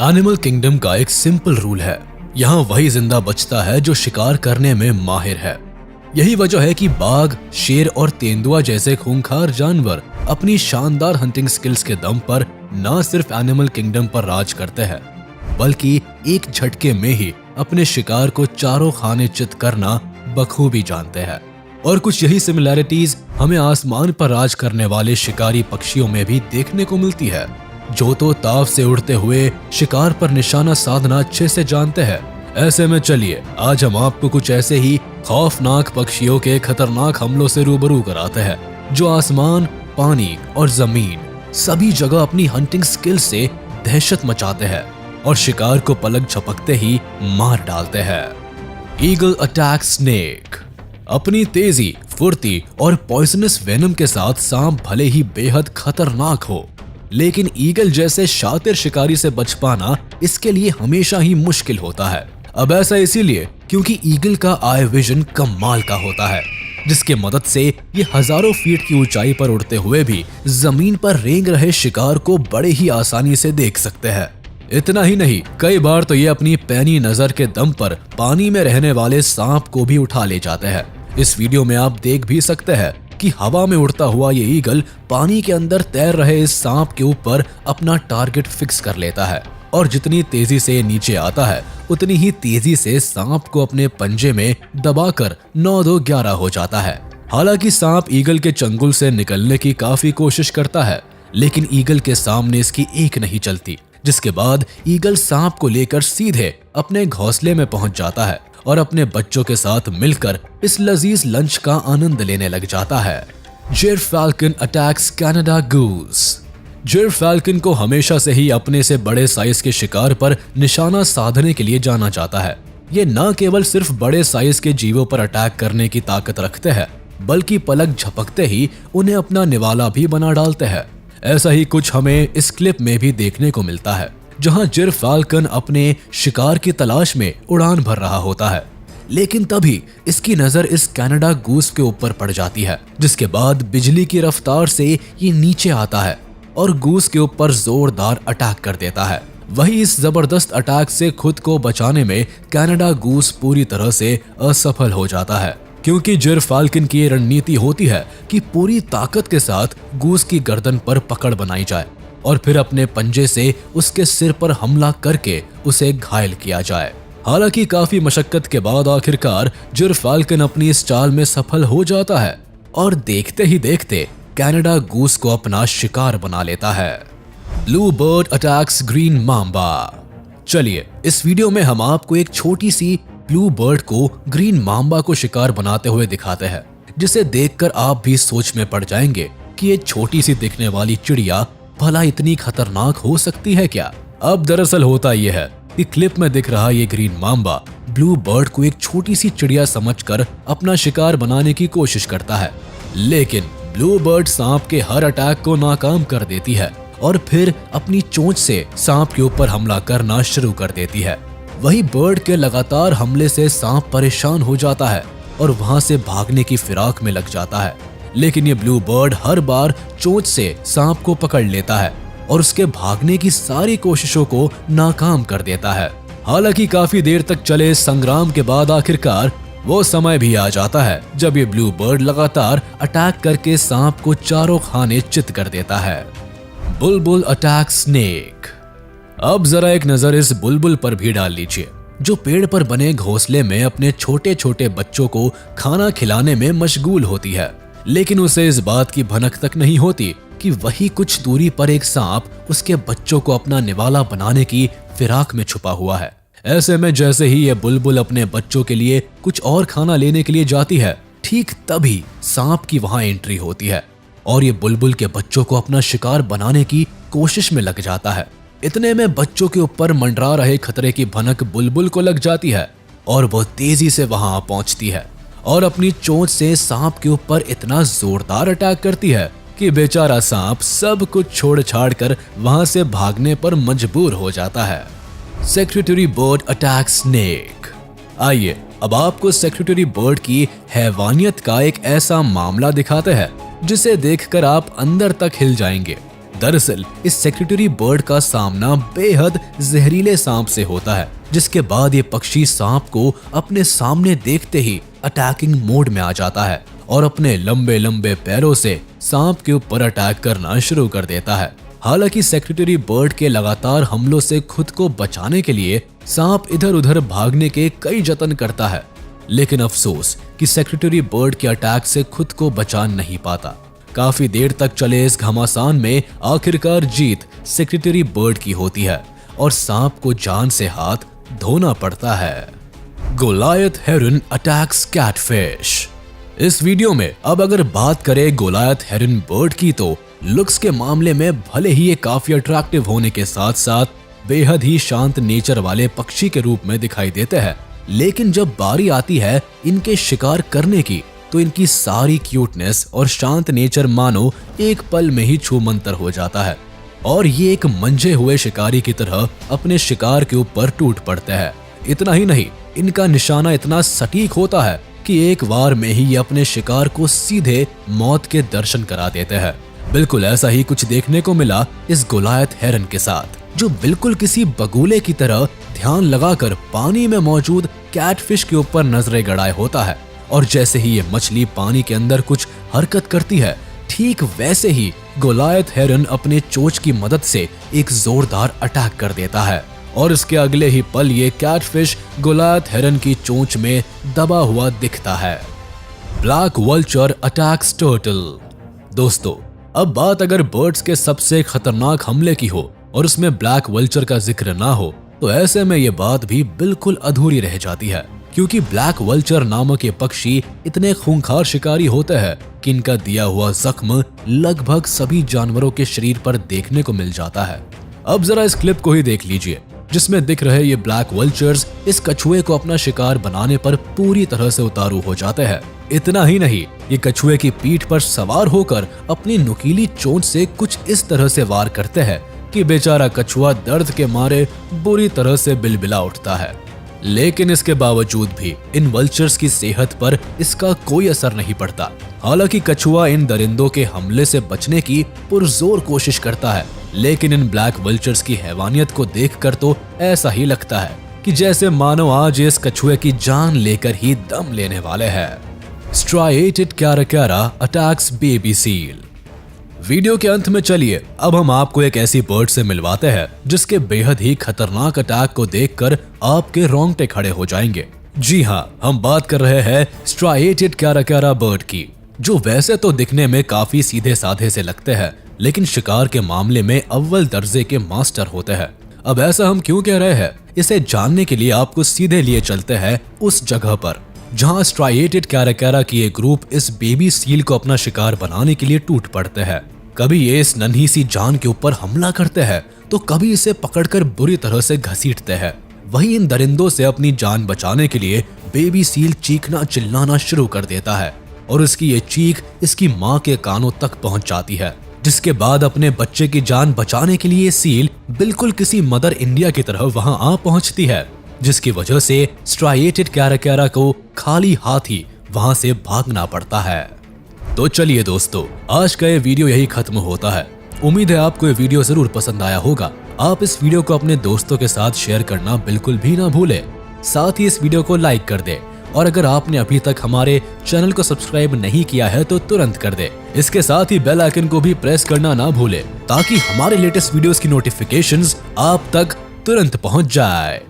Animal kingdom का एक simple rule है, यहाँ वही जिंदा बचता है जो शिकार करने में माहिर है। यही वजह है कि बाघ, शेर और तेंदुआ जैसे खूंखार जानवर अपनी शानदार हंटिंग स्किल्स के दम पर न सिर्फ एनिमल किंगडम पर राज करते हैं, बल्कि एक झटके में ही अपने शिकार को चारों खाने चित करना बखूबी जानते हैं। और कुछ यही सिमिलैरिटीज हमें आसमान पर राज करने वाले शिकारी पक्षियों में भी देखने को मिलती है, जो तो ताव से उड़ते हुए शिकार पर निशाना साधना अच्छे से जानते हैं। ऐसे में चलिए आज हम आपको कुछ ऐसे ही खौफनाक पक्षियों के खतरनाक हमलों से रूबरू कराते हैं, जो आसमान, पानी और जमीन सभी जगह अपनी हंटिंग स्किल से दहशत मचाते हैं और शिकार को पलक झपकते ही मार डालते हैं। Eagle attack snake. अपनी तेजी, फुर्ती और पॉइजनस वेनम के साथ सांप भले ही बेहद खतरनाक हो, लेकिन ईगल जैसे शातिर शिकारी से बच पाना इसके लिए हमेशा ही मुश्किल होता है। अब ऐसा इसीलिए क्योंकि ईगल का आई विजन कमाल का होता है, जिसके मदद से ये हजारों फीट की ऊंचाई पर उड़ते हुए भी जमीन पर रेंग रहे शिकार को बड़े ही आसानी से देख सकते हैं। इतना ही नहीं, कई बार तो ये अपनी पैनी नजर के दम पर पानी में रहने वाले सांप को भी उठा ले जाते हैं। इस वीडियो में आप देख भी सकते हैं कि हवा में उड़ता हुआ ये ईगल पानी के अंदर तैर रहे इस सांप के ऊपर अपना टारगेट फिक्स कर लेता है और जितनी तेजी से नीचे आता है उतनी ही तेजी से सांप को अपने पंजे में दबाकर 9-2-11 हो जाता है। हालांकि सांप ईगल के चंगुल से निकलने की काफी कोशिश करता है, लेकिन ईगल के सामने इसकी एक नहीं चलती, जिसके बाद ईगल सांप को लेकर सीधे अपने घोंसले में पहुंच जाता है और अपने बच्चों के साथ मिलकर इस लजीज लंच का आनंद लेने लग जाता है। जिरफाल्कन अटैक्स कनाडा गूस। जिरफाल्कन को हमेशा से ही अपने से बड़े साइज के शिकार पर निशाना साधने के लिए जाना जाता है। ये न केवल सिर्फ बड़े साइज के जीवों पर अटैक करने की ताकत रखते हैं, बल्कि पलक झपकते ही उन्हें अपना निवाला भी बना डालते हैं। ऐसा ही कुछ हमें इस क्लिप में भी देखने को मिलता है, जहां जिरफाल्कन अपने शिकार की तलाश में उड़ान भर रहा होता है, लेकिन तभी इसकी नजर इस कनाडा गूस के ऊपर पड़ जाती है, जिसके बाद बिजली की रफ्तार से ये नीचे आता है और गूस के ऊपर जोरदार अटैक कर देता है। वही इस जबरदस्त अटैक से खुद को बचाने में कनाडा गूस पूरी तरह से असफल हो जाता है, क्योंकि जिरफाल्कन की रणनीति होती है कि पूरी ताकत के साथ गूस की गर्दन पर पकड़ बनाई जाए और फिर अपने पंजे से उसके सिर पर हमला करके उसे घायल किया जाए। हालांकि काफी मशक्कत के बाद आखिरकार जिरफाल्कन अपनी इस चाल में सफल हो जाता है और देखते ही देखते कनाडा गूस को अपना शिकार बना लेता है। Blue bird attacks green Mamba. चलिए इस वीडियो में हम आपको एक छोटी सी ब्लू बर्ड को ग्रीन मांबा को शिकार बनाते हुए दिखाते हैं, जिसे देखकर आप भी सोच में पड़ जाएंगे कि ये छोटी सी दिखने वाली चिड़िया भला इतनी खतरनाक हो सकती है क्या। अब दरअसल होता यह है कि क्लिप में दिख रहा ये ग्रीन मांबा ब्लू बर्ड को एक छोटी सी चिड़िया समझकर अपना शिकार बनाने की कोशिश करता है, लेकिन ब्लू बर्ड सांप के हर अटैक को नाकाम कर देती है और फिर अपनी चोंच से सांप के ऊपर हमला करना शुरू कर देती है। वही बर्ड के लगातार हमले से सांप परेशान हो जाता है और वहां से भागने की फिराक में लग जाता है, लेकिन ये ब्लू बर्ड हर बार चोंच से सांप को पकड़ लेता है और उसके भागने की सारी कोशिशों को नाकाम कर देता है। हालांकि काफी देर तक चले संग्राम के बाद आखिरकार वो समय भी आ जाता है जब ये ब्लू बर्ड लगातार अटैक करके सांप को चारों खाने चित कर देता है। बुलबुल अटैक स्नेक। अब जरा एक नजर इस बुलबुल पर भी डाल लीजिए, जो पेड़ पर बने घोंसले में अपने छोटे छोटे बच्चों को खाना खिलाने में मशगूल होती है, लेकिन उसे इस बात की भनक तक नहीं होती कि वही कुछ दूरी पर एक सांप उसके बच्चों को अपना निवाला बनाने की फिराक में छुपा हुआ है। ऐसे में जैसे ही यह बुलबुल अपने बच्चों के लिए कुछ और खाना लेने के लिए जाती है, ठीक तभी सांप की वहां एंट्री होती है और ये बुलबुल के बच्चों को अपना शिकार बनाने की कोशिश में लग जाता है। इतने में बच्चों के ऊपर मंडरा रहे खतरे की भनक बुलबुल को लग जाती है और वो तेजी से वहां पहुंचती है और अपनी चोंच से सांप के ऊपर इतना जोरदार अटैक करती है कि बेचारा सांप सब कुछ छोड़ छाड़ कर वहां से भागने पर मजबूर हो जाता है। Secretary bird attack snake. आइए अब आपको सेक्रेटरी बर्ड की हैवानियत का एक ऐसा मामला दिखाते हैं जिसे देखकर आप अंदर तक हिल जाएंगे। दरअसल इस सेक्रेटरी बर्ड का सामना बेहद जहरीले सांप से होता है, जिसके बाद ये पक्षी सांप को अपने सामने देखते ही अटैकिंग मोड में आ जाता है और अपने लंबे लंबे पैरों से सांप के ऊपर अटैक करना शुरू कर देता है। हालांकि सेक्रेटरी बर्ड के लगातार हमलों से खुद को बचाने के लिए सांप इधर उधर भागने के कई जतन करता है, लेकिन अफसोस कि सेक्रेटरी बर्ड के अटैक से खुद को बचा नहीं पाता। काफी देर तक चले इस घमासान में आखिरकार जीत सेक्रेटरी बर्ड की होती है और सांप को जान से हाथ धोना पड़ता है। गोलायत हेरन अटैक्स कैटफिश। इस वीडियो में अब अगर बात करें गोलायत हेरन बर्ड की, तो लुक्स के मामले में भले ही ये काफी अट्रैक्टिव होने के साथ साथ बेहद ही शांत नेचर वाले पक्षी के रूप में दिखाई देते हैं, लेकिन जब बारी आती है इनके शिकार करने की, तो इनकी सारी क्यूटनेस और शांत नेचर मानो एक पल में ही छूमंतर हो जाता है और ये एक मंझे हुए शिकारी की तरह अपने शिकार के ऊपर टूट पड़ते हैं। इतना ही नहीं, इनका निशाना इतना सटीक होता है कि एक बार में ही ये अपने शिकार को सीधे मौत के दर्शन करा देते हैं। बिल्कुल ऐसा ही कुछ देखने को मिला इस गोलायत हेरन के साथ, जो बिल्कुल किसी बगुले की तरह ध्यान लगाकर पानी में मौजूद कैटफिश के ऊपर नजरें गड़ाए होता है और जैसे ही ये मछली पानी के अंदर कुछ हरकत करती है, ठीक वैसे ही गोलायत हेरन अपने चोंच की मदद से एक जोरदार अटैक कर देता है और इसके अगले ही पल ये कैटफिश गोलायत हेरन की चोंच में दबा हुआ दिखता है। Black vulture attacks turtle. दोस्तों, अब बात अगर बर्ड्स के सबसे खतरनाक हमले की हो और उसमें ब्लैक वल्चर का जिक्र ना हो, तो ऐसे में ये बात भी बिल्कुल अधूरी रह जाती है, क्योंकि ब्लैक वल्चर नामक ये पक्षी इतने खूंखार शिकारी होते हैं कि इनका दिया हुआ जख्म लगभग सभी जानवरों के शरीर पर देखने को मिल जाता है। अब जरा इस क्लिप को ही देख लीजिए, जिसमें दिख रहे ये ब्लैक वल्चर्स इस कछुए को अपना शिकार बनाने पर पूरी तरह से उतारू हो जाते हैं। इतना ही नहीं, ये कछुए की पीठ पर सवार होकर अपनी नुकीली चोंच से कुछ इस तरह से वार करते हैं कि बेचारा कछुआ दर्द के मारे बुरी तरह से बिलबिला उठता है। लेकिन इसके बावजूद भी इन वल्चर्स की सेहत पर इसका कोई असर नहीं पड़ता। हालांकि कछुआ इन दरिंदों के हमले से बचने की पुरजोर कोशिश करता है, लेकिन इन ब्लैक वल्चर्स की हैवानियत को देखकर तो ऐसा ही लगता है कि जैसे मानो आज इस कछुए की जान लेकर ही दम लेने वाले हैं। Striated caracara attacks baby seal. Video के अंत में चलिए अब हम आपको एक ऐसी बर्ड से मिलवाते हैं जिसके बेहद ही खतरनाक अटैक को देखकर आपके रोंगटे खड़े हो जाएंगे। जी हाँ, हम बात कर रहे हैं स्ट्राइएटेड कैराकैरा बर्ड की, जो वैसे तो दिखने में काफी सीधे साधे से लगते हैं, लेकिन शिकार के मामले में अव्वल दर्जे के मास्टर होते हैं। अब ऐसा हम क्यों कह रहे हैं, इसे जानने के लिए आपको सीधे लिए चलते हैं उस जगह पर जहां स्ट्राइएटेड कैराकैरा की एक ग्रुप इस बेबी सील को अपना शिकार बनाने के लिए टूट पड़ते हैं। कभी ये इस नन्ही सी जान के ऊपर हमला करते हैं, तो कभी इसे पकड़कर बुरी तरह से घसीटते हैं। वहीं इन दरिंदों से अपनी जान बचाने के लिए बेबी सील चीखना चिल्लाना शुरू कर देता है और उसकी ये चीख इसकी माँ के कानों तक पहुंच जाती है, जिसके बाद अपने बच्चे की जान बचाने के लिए सील बिल्कुल किसी मदर इंडिया की तरह वहां आ पहुंचती है, जिसकी वजह से स्ट्राइएटेड कैराकैरा को खाली हाथ ही वहां से भागना पड़ता है। तो चलिए दोस्तों, आज का ये वीडियो यही खत्म होता है। उम्मीद है आपको ये वीडियो जरूर पसंद आया होगा। आप इस वीडियो को अपने दोस्तों के साथ शेयर करना बिल्कुल भी ना भूलें। साथ ही इस वीडियो को लाइक कर दें और अगर आपने अभी तक हमारे चैनल को सब्सक्राइब नहीं किया है तो तुरंत कर दे। इसके साथ ही बेल आइकन को भी प्रेस करना ना भूले ताकि हमारे लेटेस्ट वीडियोस की नोटिफिकेशंस आप तक तुरंत पहुंच जाए।